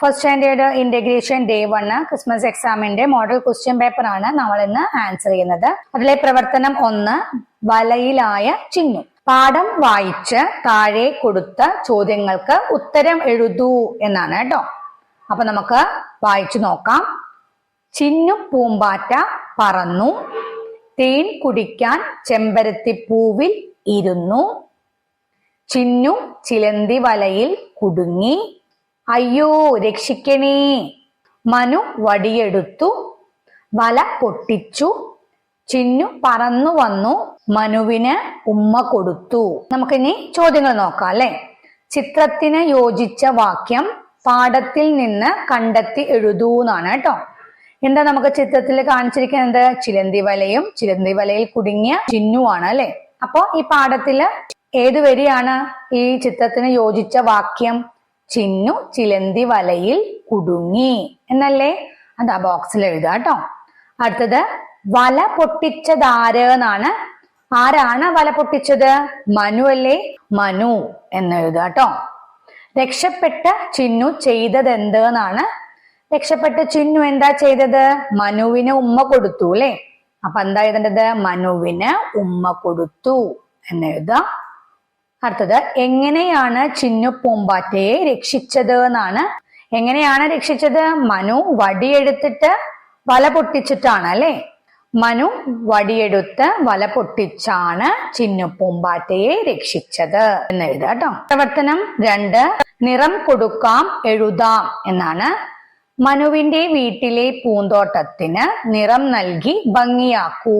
First standard integration day 1 Christmas എക്സാമിന്റെ model question paper ആണ് നമ്മൾ ഇന്ന് ആൻസർ ചെയ്യുന്നത്. അതിലെ പ്രവർത്തനം 1 വലയിലായ ചിഹ്നം. പാഠം വായിച്ച് താഴെ കൊടുത്ത ചോദ്യങ്ങൾക്ക് ഉത്തരം എഴുതൂ എന്നാണ് കേട്ടോ. അപ്പൊ നമുക്ക് വായിച്ചു നോക്കാം. ചിന്നു പൂമ്പാറ്റ പറന്നു, തേൻ കുടിക്കാൻ ചെമ്പരത്തിപ്പൂവിൽ ഇരുന്നു, ചിന്നു ചിലന്തി വലയിൽ കുടുങ്ങി, അയ്യോ രക്ഷിക്കണേ, മനു വടിയെടുത്തു, വല പൊട്ടിച്ചു, ചിന്നു പറന്നു വന്നു, മനുവിന് ഉമ്മ കൊടുത്തു. നമുക്കിനി ചോദ്യങ്ങൾ നോക്കാം അല്ലെ. ചിത്രത്തിന് യോജിച്ച വാക്യം പാഠത്തിൽ നിന്ന് കണ്ടെത്തി എഴുതൂ എന്നാണ് കേട്ടോ. എന്താ നമുക്ക് ചിത്രത്തിൽ കാണിച്ചിരിക്കുന്നത്? ചിലന്തി വലയും ചിലന്തി വലയിൽ കുടുങ്ങിയ ചിന്നുവാണ് അല്ലെ. അപ്പൊ ഈ പാഠത്തില് ഏത് വരിയാണ് ഈ ചിത്രത്തിന് യോജിച്ച വാക്യം? ചിന്നു ചിലന്തി വലയിൽ കുടുങ്ങി എന്നല്ലേ? അത് ആ ബോക്സിൽ എഴുതാ കേട്ടോ. അടുത്തത് വല പൊട്ടിച്ചതാര് എന്നാണ്. ആരാണ് വല പൊട്ടിച്ചത്? മനു അല്ലേ? മനു എന്നെഴുതാ കേട്ടോ. രക്ഷപ്പെട്ട ചിന്നു ചെയ്തത് എന്തെന്നാണ്. രക്ഷപ്പെട്ട ചിന്നു എന്താ ചെയ്തത്? മനുവിന് ഉമ്മ കൊടുത്തു അല്ലെ. അപ്പൊ എന്താ എഴുതേണ്ടത്? മനുവിന് ഉമ്മ കൊടുത്തു എന്നെഴുതാം. അടുത്തത് എങ്ങനെയാണ് ചിന്നു പൂമ്പാറ്റയെ രക്ഷിച്ചത് എന്നാണ്. എങ്ങനെയാണ് രക്ഷിച്ചത്? മനു വടിയെടുത്തിട്ട് വല പൊട്ടിച്ചിട്ടാണ് അല്ലെ. മനു വടിയെടുത്ത് വല പൊട്ടിച്ചാണ് ചിന്നു പൂമ്പാറ്റയെ രക്ഷിച്ചത് എന്നെഴുതാം കേട്ടോ. പ്രവർത്തനം 2 നിറം കൊടുക്കാം എഴുതാം എന്നാണ്. മനുവിന്റെ വീട്ടിലെ പൂന്തോട്ടത്തിന് നിറം നൽകി ഭംഗിയാക്കൂ.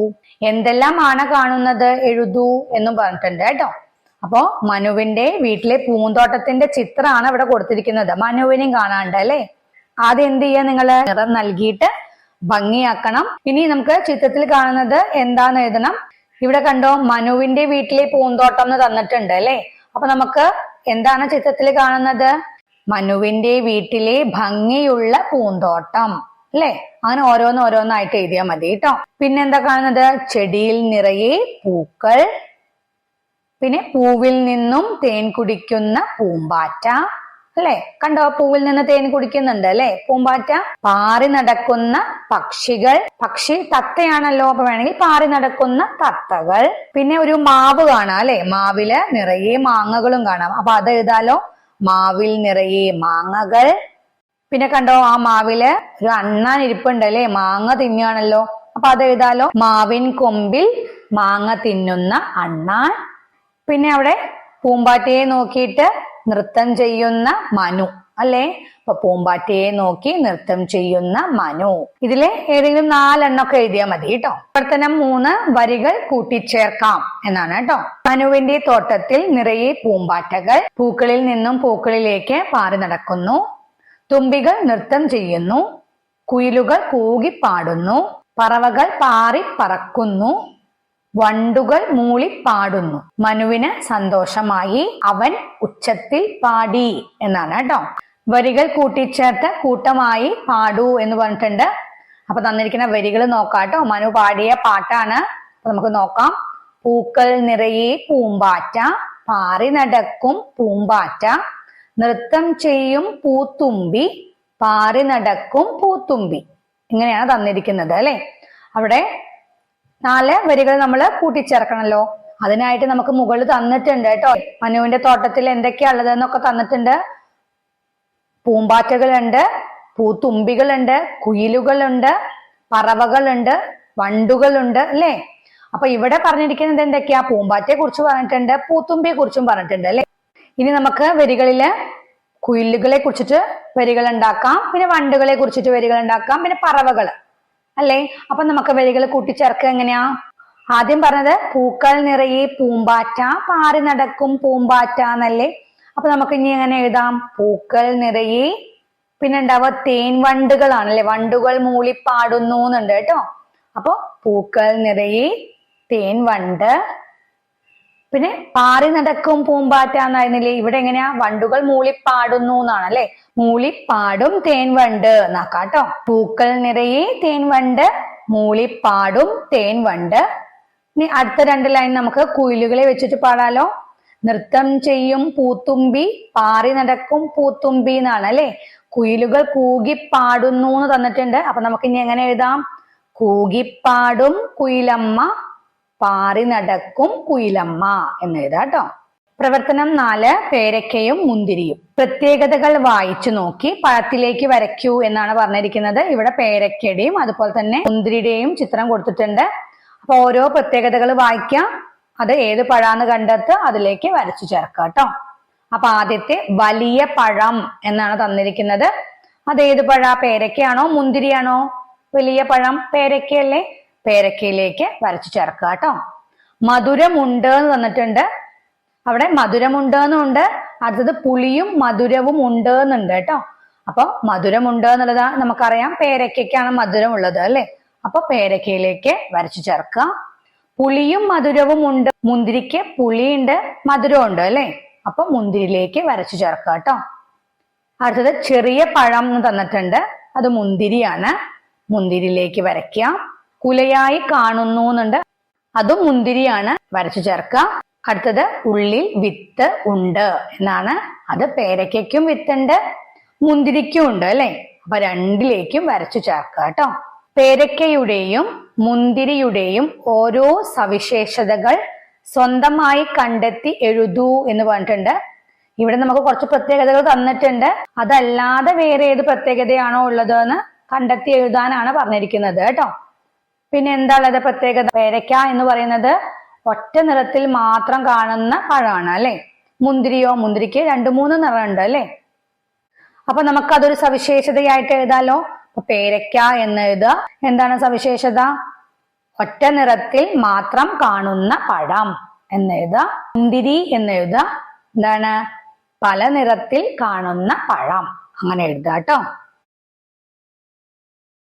എന്തെല്ലാമാണ് കാണുന്നത്? എഴുതൂ എന്നും പറഞ്ഞിട്ടുണ്ട് കേട്ടോ. അപ്പോ മനുവിന്റെ വീട്ടിലെ പൂന്തോട്ടത്തിന്റെ ചിത്രമാണ് ഇവിടെ കൊടുത്തിരിക്കുന്നത്. മനുവിനെയും കാണാണ്ട് അല്ലെ. ആദ്യം എന്ത് ചെയ്യാ? നിങ്ങള് നിറം നൽകിയിട്ട് ഭംഗിയാക്കണം. ഇനി നമുക്ക് ചിത്രത്തിൽ കാണുന്നത് എന്താന്ന് എഴുതണം. ഇവിടെ കണ്ടോ, മനുവിന്റെ വീട്ടിലെ പൂന്തോട്ടം എന്ന് തന്നിട്ടുണ്ട് അല്ലെ. അപ്പൊ നമുക്ക് എന്താണ് ചിത്രത്തിൽ കാണുന്നത്? മനുവിന്റെ വീട്ടിലെ ഭംഗിയുള്ള പൂന്തോട്ടം അല്ലെ. അങ്ങനെ ഓരോന്നോരോന്നായിട്ട് എഴുതിയാൽ മതി കേട്ടോ. പിന്നെന്താ കാണുന്നത്? ചെടിയിൽ നിറയെ പൂക്കൾ, പിന്നെ പൂവിൽ നിന്നും തേൻ കുടിക്കുന്ന പൂമ്പാറ്റ അല്ലെ. കണ്ടോ, പൂവിൽ നിന്ന് തേൻ കുടിക്കുന്നുണ്ട് അല്ലെ പൂമ്പാറ്റ. പാറി നടക്കുന്ന പക്ഷികൾ, പക്ഷി തത്തയാണല്ലോ, അപ്പൊ വേണമെങ്കിൽ പാറി നടക്കുന്ന തത്തകൾ. പിന്നെ ഒരു മാവ് കാണാം അല്ലെ. മാവില് നിറയെ മാങ്ങകളും കാണാം. അപ്പൊ അത് എഴുതാലോ, മാവിൽ നിറയെ മാങ്ങകൾ. പിന്നെ കണ്ടോ, ആ മാവില് ഒരു അണ്ണാൻ ഇരിപ്പുണ്ട് അല്ലെ, മാങ്ങ തിന്നുകയാണല്ലോ. അപ്പൊ അത് എഴുതാലോ, മാവിൻ കൊമ്പിൽ മാങ്ങ തിന്നുന്ന അണ്ണാൻ. പിന്നെ അവിടെ പൂമ്പാറ്റയെ നോക്കിയിട്ട് നൃത്തം ചെയ്യുന്ന മനു അല്ലെ. അപ്പൊ പൂമ്പാറ്റയെ നോക്കി നൃത്തം ചെയ്യുന്ന മനു. ഇതിലെ ഏതെങ്കിലും 4 എണ്ണമൊക്കെ എഴുതിയാൽ മതി കേട്ടോ. പ്രവർത്തനം 3 വരികൾ കൂട്ടിച്ചേർക്കാം എന്നാണ് കേട്ടോ. മനുവിന്റെ തോട്ടത്തിൽ നിറയെ പൂമ്പാറ്റകൾ, പൂക്കളിൽ നിന്നും പൂക്കളിലേക്ക് പാറി നടക്കുന്നു, തുമ്പികൾ നൃത്തം ചെയ്യുന്നു, കുയിലുകൾ കൂകിപ്പാടുന്നു, പറവകൾ പാറി പറക്കുന്നു, വണ്ടുകൾ മൂളിപ്പാടുന്നു, മനുവിന് സന്തോഷമായി, അവൻ ഉച്ചത്തിൽ പാടി എന്നാണ് കേട്ടോ. വരികൾ കൂട്ടിച്ചേർത്ത് കൂട്ടമായി പാടൂ എന്ന് പറഞ്ഞിട്ടുണ്ട്. അപ്പൊ തന്നിരിക്കുന്ന വരികൾ നോക്കാട്ടോ. മനു പാടിയ പാട്ടാണ്. അപ്പൊ നമുക്ക് നോക്കാം. പൂക്കൾ നിറയെ പൂമ്പാറ്റ, പാറി നടക്കും പൂമ്പാറ്റ, നൃത്തം ചെയ്യും പൂത്തുമ്പി, പാറി നടക്കും പൂത്തുമ്പി. ഇങ്ങനെയാണ് തന്നിരിക്കുന്നത് അല്ലെ. അവിടെ 4 വരികൾ നമ്മൾ കൂട്ടിച്ചേർക്കണല്ലോ. അതിനായിട്ട് നമുക്ക് മുകളിൽ തന്നിട്ടുണ്ട് കേട്ടോ. മനുവിന്റെ തോട്ടത്തിൽ എന്തൊക്കെയാ ഉള്ളത് എന്നൊക്കെ തന്നിട്ടുണ്ട്. പൂമ്പാറ്റകളുണ്ട്, പൂത്തുമ്പികളുണ്ട്, കുയിലുകളുണ്ട്, പറവകളുണ്ട്, വണ്ടുകളുണ്ട് അല്ലെ. അപ്പൊ ഇവിടെ പറഞ്ഞിരിക്കുന്നത് എന്തൊക്കെയാ? പൂമ്പാറ്റയെ കുറിച്ച് പറഞ്ഞിട്ടുണ്ട്, പൂത്തുമ്പിയെ കുറിച്ചും പറഞ്ഞിട്ടുണ്ട് അല്ലെ. ഇനി നമുക്ക് വരികളില് കുയിലുകളെ കുറിച്ചിട്ട് വരികൾ ഉണ്ടാക്കാം, പിന്നെ വണ്ടുകളെ കുറിച്ചിട്ട് വരികൾ ഉണ്ടാക്കാം, പിന്നെ പറവകള് അല്ലെ. അപ്പൊ നമുക്ക് വരികൾ കൂട്ടിച്ചേർക്കുക എങ്ങനെയാ? ആദ്യം പറഞ്ഞത് പൂക്കൾ നിറയെ പൂമ്പാറ്റ, പാറി നടക്കും പൂമ്പാറ്റ എന്നല്ലേ. അപ്പൊ നമുക്ക് ഇനി എങ്ങനെ എഴുതാം? പൂക്കൾ നിറയെ, പിന്നെ ഉണ്ടാവുക തേൻ വണ്ടുകളാണല്ലേ. വണ്ടുകൾ മൂളിപ്പാടുന്നു എന്നുണ്ട് കേട്ടോ. അപ്പൊ പൂക്കൾ നിറയെ തേൻ വണ്ട്, പിന്നെ പാറി നടക്കും പൂമ്പാറ്റ എന്നായിരുന്നില്ലേ. ഇവിടെ എങ്ങനെയാ? വണ്ടുകൾ മൂളിപ്പാടുന്നു എന്നാണ് അല്ലെ. മൂളിപ്പാടും തേൻ വണ്ട് എന്നാക്കാട്ടോ. പൂക്കൾ നിറയെ തേൻ വണ്ട്, മൂളിപ്പാടും തേൻ വണ്ട്. ഇനി അടുത്ത 2 ലൈൻ നമുക്ക് കുയിലുകളെ വെച്ചിട്ട് പാടാലോ. നൃത്തം ചെയ്യും പൂത്തുമ്പി, പാറി നടക്കും പൂത്തുമ്പി എന്നാണ് അല്ലെ. കുയിലുകൾ കൂകിപ്പാടുന്നു എന്ന് തന്നിട്ടുണ്ട്. അപ്പൊ നമുക്ക് ഇനി എങ്ങനെ എഴുതാം? കൂകിപ്പാടും കുയിലമ്മ, പാറി നടക്കും കുയിലമ്മ എന്ന് എഴുതാം കേട്ടോ. പ്രവർത്തനം 4, പേരക്കയും മുന്തിരിയും. പ്രത്യേകതകൾ വായിച്ചു നോക്കി പഴത്തിലേക്ക് വരയ്ക്കൂ എന്നാണ് പറഞ്ഞിരിക്കുന്നത്. ഇവിടെ പേരക്കയുടെയും അതുപോലെ തന്നെ മുന്തിരിയുടെയും ചിത്രം കൊടുത്തിട്ടുണ്ട്. അപ്പൊ ഓരോ പ്രത്യേകതകൾ വായിക്കാം, അത് ഏത് പഴാന്ന് കണ്ടെത്ത് അതിലേക്ക് വരച്ചു ചേർക്കാം കേട്ടോ. അപ്പൊ ആദ്യത്തെ വലിയ പഴം എന്നാണ് തന്നിരിക്കുന്നത്. അത് ഏത് പഴ? പേരക്കയാണോ മുന്തിരിയാണോ? വലിയ പഴം പേരക്കയല്ലേ? പേരക്കയിലേക്ക് വരച്ചു ചേർക്കുക കേട്ടോ. മധുരമുണ്ട് എന്ന് തന്നിട്ടുണ്ട്. അവിടെ മധുരമുണ്ട് എന്നുണ്ട്. അടുത്തത് പുളിയും മധുരവും ഉണ്ട് എന്നുണ്ട് കേട്ടോ. അപ്പൊ മധുരമുണ്ട് എന്നുള്ളത് നമുക്കറിയാം, പേരക്കയ്ക്കാണ് മധുരം ഉള്ളത് അല്ലെ. അപ്പൊ പേരക്കയിലേക്ക് വരച്ചു ചേർക്കുക. പുളിയും മധുരവും ഉണ്ട്. മുന്തിരിക്ക് പുളിയുണ്ട് മധുരം ഉണ്ട് അല്ലെ. അപ്പൊ മുന്തിരിയിലേക്ക് വരച്ചു ചേർക്കുക കേട്ടോ. അടുത്തത് ചെറിയ പഴം എന്ന് തന്നിട്ടുണ്ട്. അത് മുന്തിരിയാണ്. മുന്തിരിയിലേക്ക് വരയ്ക്കുക. കുലയായി കാണുന്നു എന്നുണ്ട്. അതും മുന്തിരിയാണ്. വരച്ചു ചേർക്കുക. അടുത്തത് ഉള്ളിൽ വിത്ത് ഉണ്ട് എന്നാണ്. അത് പേരയ്ക്കും വിത്തുണ്ട് മുന്തിരിക്കും ഉണ്ട് അല്ലെ. അപ്പൊ രണ്ടിലേക്കും വരച്ചു ചേർക്കുക കേട്ടോ. പേരക്കയുടെയും മുന്തിരിയുടെയും ഓരോ സവിശേഷതകൾ സ്വന്തമായി കണ്ടെത്തി എഴുതൂ എന്ന് പറഞ്ഞിട്ടുണ്ട്. ഇവിടെ നമുക്ക് കുറച്ച് പ്രത്യേകതകൾ തന്നിട്ടുണ്ട്. അതല്ലാതെ വേറെ ഏത് പ്രത്യേകതയാണോ ഉള്ളത് എന്ന് കണ്ടെത്തി എഴുതാനാണ് പറഞ്ഞിരിക്കുന്നത് കേട്ടോ. പിന്നെ എന്താ ഉള്ളത് പ്രത്യേകത? പേരക്ക എന്ന് പറയുന്നത് ഒറ്റ നിറത്തിൽ മാത്രം കാണുന്ന പഴമാണ് അല്ലെ. മുന്തിരിയോ? മുന്തിരിക്ക് 2-3 നിറമുണ്ട് അല്ലെ. അപ്പൊ നമുക്കതൊരു സവിശേഷതയായിട്ട് എഴുതാലോ. അപ്പൊ പേരക്ക എന്ന് എഴുതുക. എന്താണ് സവിശേഷത? ഒറ്റ നിറത്തിൽ മാത്രം കാണുന്ന പഴം എന്ന് എഴുതുക. മുന്തിരി എന്ന് എഴുതുക. എന്താണ്? പല നിറത്തിൽ കാണുന്ന പഴം. അങ്ങനെ എഴുതുക കേട്ടോ.